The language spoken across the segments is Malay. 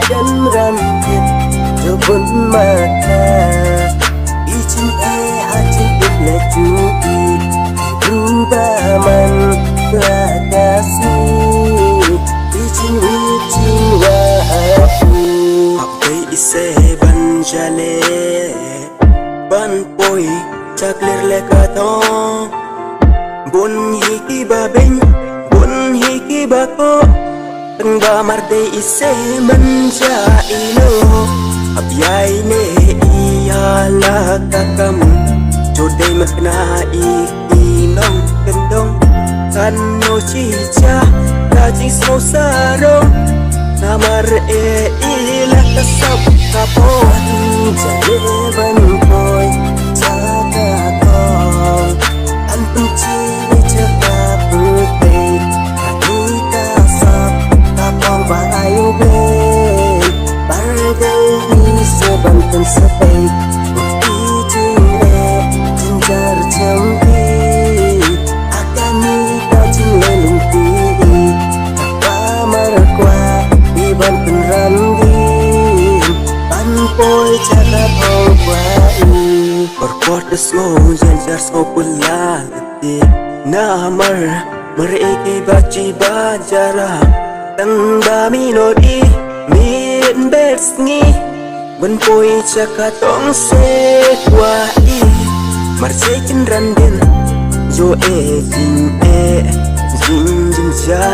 dan rambut Jepun mata Ijin hajin ibla cuki Berubah man Ladasi Ijin wijin wahabu Abai ise ban jale Ban poi chaklir lekatong Bun hiki babeng Bun hiki bako Teng ba marde ise menjaino Abyai ne iyalah kakam Jodai makna ikinong kendong Kano cica Kajing semau sarong Namar ilah kasab kapon Jale ban poi jaga kong An penci cekap putih Kani kasab kapong bahayu bleh Barday ni sebanten sepek Bukti jine jinjar cempi Akan nikah jing lelung tii Kapa merkwa di banten ranggin Panpoi cakap hongkwai Berkodes ngojan jar skopula letih Namar mereki baci bajara Tengba minodi min bersngi Benpoi cakatong sekwai Marsekin randin Jo jing jing jing ja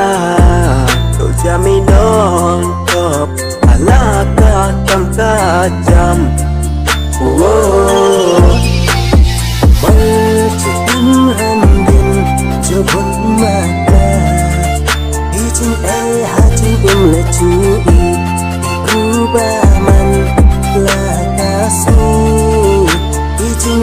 Do jaminon top Alaka kam kajam Marsekin randin Jo pun mata Ijin hajin imla cuki Berubah man Lakasi Ijin